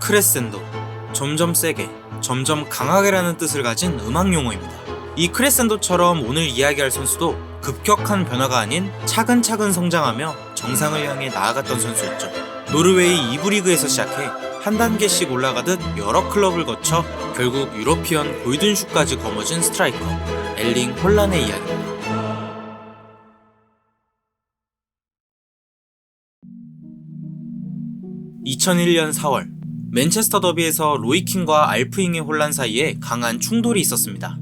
크레센도, 점점 세게, 점점 강하게라는 뜻을 가진 음악 용어입니다. 이 크레센도처럼 오늘 이야기할 선수도 급격한 변화가 아닌 차근차근 성장하며 정상을 향해 나아갔던 선수였죠. 노르웨이 2부 리그에서 시작해 한 단계씩 올라가듯 여러 클럽을 거쳐 결국 유러피언 골든슈까지 거머쥔 스트라이커 엘링 홀란의 이야기입니다. 2001년 4월 맨체스터 더비에서 로이킨과 알프잉의 혼란 사이에 강한 충돌이 있었습니다.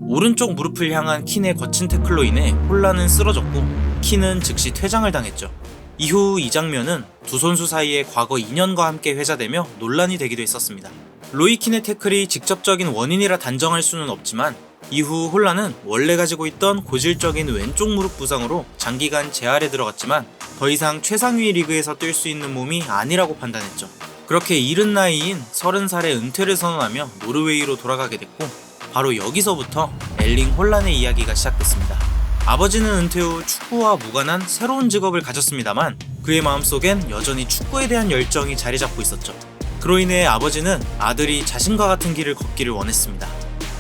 오른쪽 무릎을 향한 킨의 거친 태클로 인해 혼란은 쓰러졌고 킨은 즉시 퇴장을 당했죠. 이후 이 장면은 두 선수 사이에 과거 인연과 함께 회자되며 논란이 되기도 했었습니다. 로이킨의 태클이 직접적인 원인이라 단정할 수는 없지만 이후 혼란은 원래 가지고 있던 고질적인 왼쪽 무릎 부상으로 장기간 재활에 들어갔지만 더 이상 최상위 리그에서 뛸 수 있는 몸이 아니라고 판단했죠. 그렇게 이른 나이인 30살에 은퇴를 선언하며 노르웨이로 돌아가게 됐고 바로 여기서부터 엘링 홀란의 이야기가 시작됐습니다. 아버지는 은퇴 후 축구와 무관한 새로운 직업을 가졌습니다만 그의 마음속엔 여전히 축구에 대한 열정이 자리 잡고 있었죠. 그로 인해 아버지는 아들이 자신과 같은 길을 걷기를 원했습니다.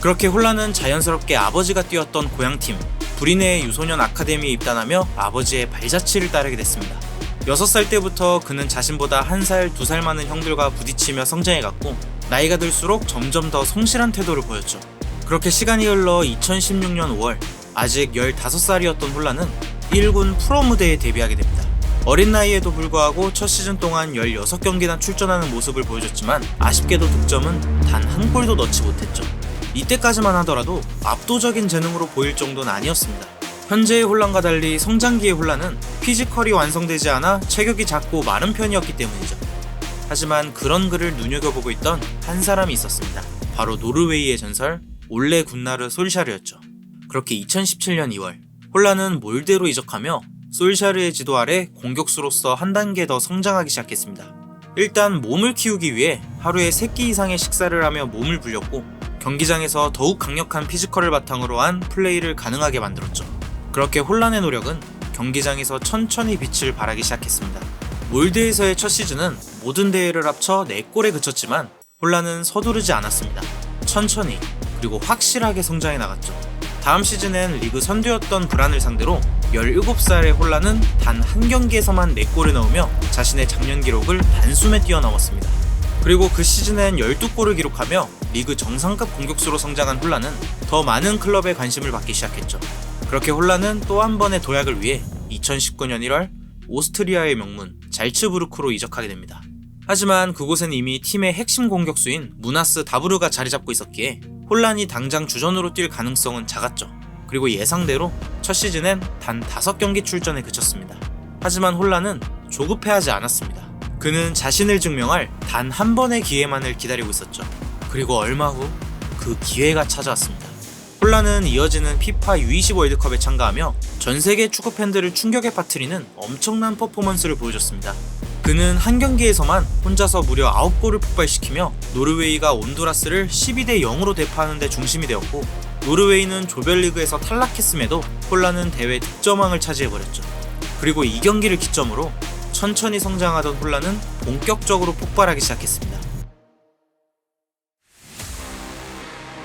그렇게 홀란은 자연스럽게 아버지가 뛰었던 고향팀 브리네의 유소년 아카데미에 입단하며 아버지의 발자취를 따르게 됐습니다. 6살 때부터 그는 자신보다 1살, 2살 많은 형들과 부딪히며 성장해갔고 나이가 들수록 점점 더 성실한 태도를 보였죠. 그렇게 시간이 흘러 2016년 5월 아직 15살이었던 홀란은 1군 프로 무대에 데뷔하게 됩니다. 어린 나이에도 불구하고 첫 시즌 동안 16경기나 출전하는 모습을 보여줬지만 아쉽게도 득점은 단 한 골도 넣지 못했죠. 이때까지만 하더라도 압도적인 재능으로 보일 정도는 아니었습니다. 현재의 홀란과 달리 성장기의 홀란은 피지컬이 완성되지 않아 체격이 작고 마른 편이었기 때문이죠. 하지만 그런 그를 눈여겨보고 있던 한 사람이 있었습니다. 바로 노르웨이의 전설 올레 군나르 솔샤르였죠. 그렇게 2017년 2월 홀란은 몰데로 이적하며 솔샤르의 지도 아래 공격수로서 한 단계 더 성장하기 시작했습니다. 일단 몸을 키우기 위해 하루에 3끼 이상의 식사를 하며 몸을 불렸고 경기장에서 더욱 강력한 피지컬을 바탕으로 한 플레이를 가능하게 만들었죠. 그렇게 홀란의 노력은 경기장에서 천천히 빛을 발하기 시작했습니다. 몰드에서의 첫 시즌은 모든 대회를 합쳐 4골에 그쳤지만 홀란은 서두르지 않았습니다. 천천히 그리고 확실하게 성장해 나갔죠. 다음 시즌엔 리그 선두였던 브란을 상대로 17살의 홀란은 단 한 경기에서만 4골을 넣으며 자신의 작년 기록을 단숨에 뛰어넘었습니다. 그리고 그 시즌엔 12골을 기록하며 리그 정상급 공격수로 성장한 홀란은 더 많은 클럽에 관심을 받기 시작했죠. 그렇게 홀란은 또 한 번의 도약을 위해 2019년 1월 오스트리아의 명문 잘츠부르크로 이적하게 됩니다. 하지만 그곳엔 이미 팀의 핵심 공격수인 무나스 다브르가 자리 잡고 있었기에 홀란이 당장 주전으로 뛸 가능성은 작았죠. 그리고 예상대로 첫 시즌엔 단 5경기 출전에 그쳤습니다. 하지만 홀란은 조급해하지 않았습니다. 그는 자신을 증명할 단 한 번의 기회만을 기다리고 있었죠. 그리고 얼마 후 그 기회가 찾아왔습니다. 홀란은 이어지는 피파 U20 월드컵에 참가하며 전세계 축구 팬들을 충격에 빠뜨리는 엄청난 퍼포먼스를 보여줬습니다. 그는 한 경기에서만 혼자서 무려 9골을 폭발시키며 노르웨이가 온두라스를 12대 0으로 대파하는 데 중심이 되었고 노르웨이는 조별리그에서 탈락했음에도 홀란은 대회 득점왕을 차지해버렸죠. 그리고 이 경기를 기점으로 천천히 성장하던 홀란은 본격적으로 폭발하기 시작했습니다.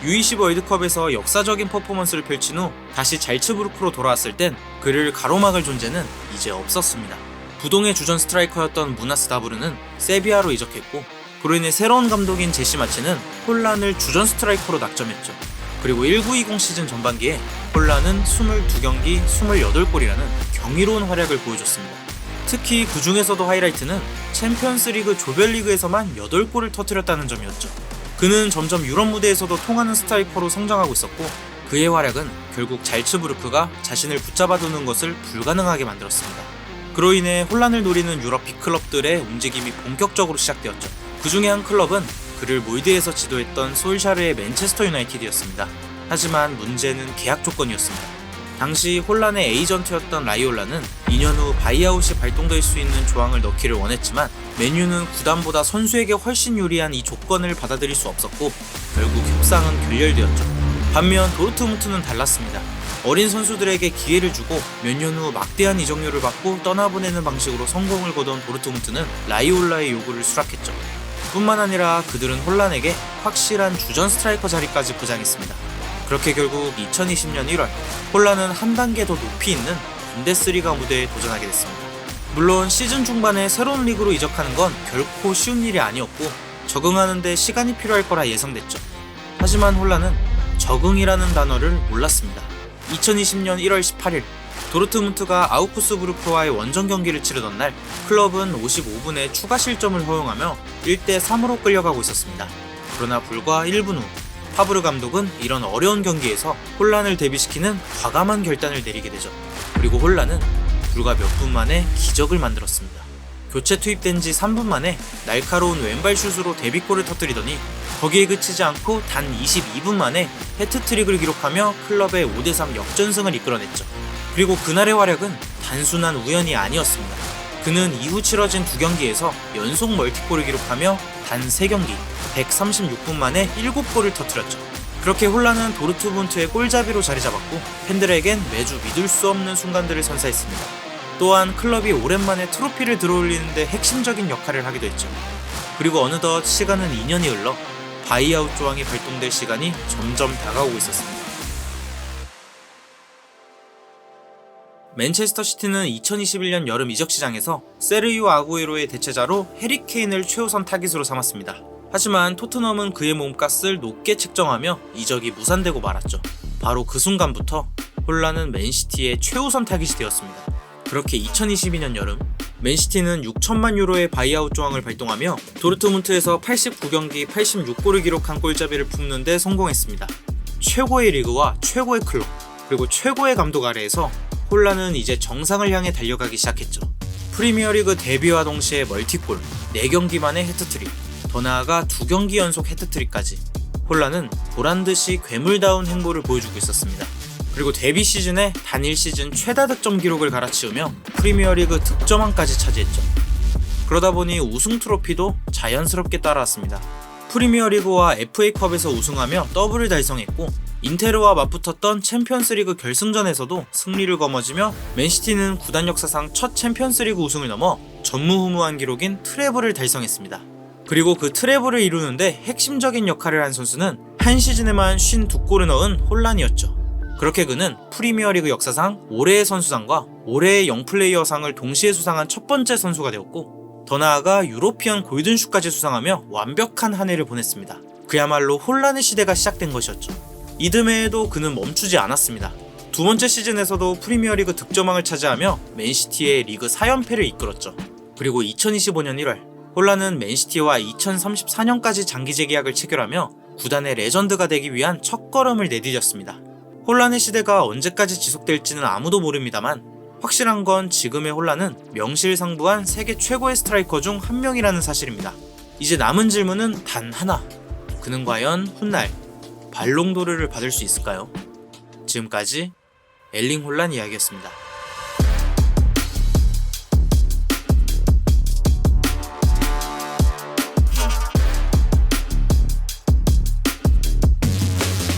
U20 월드컵에서 역사적인 퍼포먼스를 펼친 후 다시 잘츠부르크로 돌아왔을 땐 그를 가로막을 존재는 이제 없었습니다. 부동의 주전 스트라이커였던 무나스 다브르는 세비야로 이적했고 그로 인해 새로운 감독인 제시 마치는 홀란을 주전 스트라이커로 낙점했죠. 그리고 1920 시즌 전반기에 홀란은 22경기 28골이라는 경이로운 활약을 보여줬습니다. 특히 그 중에서도 하이라이트는 챔피언스리그 조별리그에서만 8골을 터뜨렸다는 점이었죠. 그는 점점 유럽 무대에서도 통하는 스트라이커로 성장하고 있었고 그의 활약은 결국 잘츠부르크가 자신을 붙잡아두는 것을 불가능하게 만들었습니다. 그로 인해 홀란을 노리는 유럽 빅클럽들의 움직임이 본격적으로 시작되었죠. 그 중에 한 클럽은 그를 몰드에서 지도했던 솔샤르의 맨체스터 유나이티드였습니다. 하지만 문제는 계약 조건이었습니다. 당시 홀란의 에이전트였던 라이올라는 2년 후 바이아웃이 발동될 수 있는 조항을 넣기를 원했지만 맨유는 구단보다 선수에게 훨씬 유리한 이 조건을 받아들일 수 없었고 결국 협상은 결렬되었죠. 반면 도르트문트는 달랐습니다. 어린 선수들에게 기회를 주고 몇 년 후 막대한 이적료를 받고 떠나보내는 방식으로 성공을 거둔 도르트문트는 라이올라의 요구를 수락했죠. 뿐만 아니라 그들은 혼란에게 확실한 주전 스트라이커 자리까지 보장했습니다. 그렇게 결국 2020년 1월 혼란은 한 단계 더 높이 있는 분데스리가 무대에 도전하게 됐습니다. 물론 시즌 중반에 새로운 리그로 이적하는 건 결코 쉬운 일이 아니었고 적응하는 데 시간이 필요할 거라 예상됐죠. 하지만 혼란은 적응이라는 단어를 몰랐습니다. 2020년 1월 18일 도르트문트가 아우크스부르크와의 원정 경기를 치르던 날 클럽은 55분에 추가 실점을 허용하며 1대3으로 끌려가고 있었습니다. 그러나 불과 1분 후 파브르 감독은 이런 어려운 경기에서 혼란을 대비시키는 과감한 결단을 내리게 되죠. 그리고 혼란은 불과 몇 분 만에 기적을 만들었습니다. 교체 투입된 지 3분 만에 날카로운 왼발 슛으로 데뷔골을 터뜨리더니 거기에 그치지 않고 단 22분 만에 해트트릭을 기록하며 클럽의 5대3 역전승을 이끌어냈죠. 그리고 그날의 활약은 단순한 우연이 아니었습니다. 그는 이후 치러진 2경기에서 연속 멀티골을 기록하며 단 3경기 136분 만에 7골을 터뜨렸죠. 그렇게 혼란은 도르트문트의 골잡이로 자리잡았고 팬들에겐 매주 믿을 수 없는 순간들을 선사했습니다. 또한 클럽이 오랜만에 트로피를 들어올리는데 핵심적인 역할을 하기도 했죠. 그리고 어느덧 시간은 2년이 흘러 바이아웃 조항이 발동될 시간이 점점 다가오고 있었습니다. 맨체스터 시티는 2021년 여름 이적 시장에서 세르히오 아구에로의 대체자로 해리 케인을 최우선 타깃으로 삼았습니다. 하지만 토트넘은 그의 몸값을 높게 책정하며 이적이 무산되고 말았죠. 바로 그 순간부터 혼란은 맨시티의 최우선 타깃이 되었습니다. 그렇게 2022년 여름 맨시티는 6천만 유로의 바이아웃 조항을 발동하며 도르트문트에서 89경기 86골을 기록한 골잡이를 품는 데 성공했습니다. 최고의 리그와 최고의 클럽 그리고 최고의 감독 아래에서 혼란은 이제 정상을 향해 달려가기 시작했죠. 프리미어리그 데뷔와 동시에 멀티골, 4경기 만에 해트트릭, 더 나아가 2경기 연속 해트트릭까지 혼란은 보란듯이 괴물다운 행보를 보여주고 있었습니다. 그리고 데뷔 시즌에 단일 시즌 최다 득점 기록을 갈아치우며 프리미어리그 득점왕까지 차지했죠. 그러다 보니 우승 트로피도 자연스럽게 따라왔습니다. 프리미어리그와 FA컵에서 우승하며 더블을 달성했고 인테르와 맞붙었던 챔피언스리그 결승전에서도 승리를 거머쥐며 맨시티는 구단 역사상 첫 챔피언스리그 우승을 넘어 전무후무한 기록인 트래블을 달성했습니다. 그리고 그 트래블을 이루는데 핵심적인 역할을 한 선수는 한 시즌에만 52골을 넣은 혼란이었죠. 그렇게 그는 프리미어리그 역사상 올해의 선수상과 올해의 영플레이어상을 동시에 수상한 첫 번째 선수가 되었고 더 나아가 유로피언 골든슛까지 수상하며 완벽한 한 해를 보냈습니다. 그야말로 혼란의 시대가 시작된 것이었죠. 이듬해에도 그는 멈추지 않았습니다. 두 번째 시즌에서도 프리미어리그 득점왕을 차지하며 맨시티의 리그 4연패를 이끌었죠. 그리고 2025년 1월 혼란은 맨시티와 2034년까지 장기 재계약을 체결하며 구단의 레전드가 되기 위한 첫걸음을 내디뎠습니다. 혼란의 시대가 언제까지 지속될지는 아무도 모릅니다만 확실한 건 지금의 혼란은 명실상부한 세계 최고의 스트라이커 중 한 명이라는 사실입니다. 이제 남은 질문은 단 하나. 그는 과연 훗날 발롱도르를 받을 수 있을까요? 지금까지 엘링 혼란 이야기였습니다.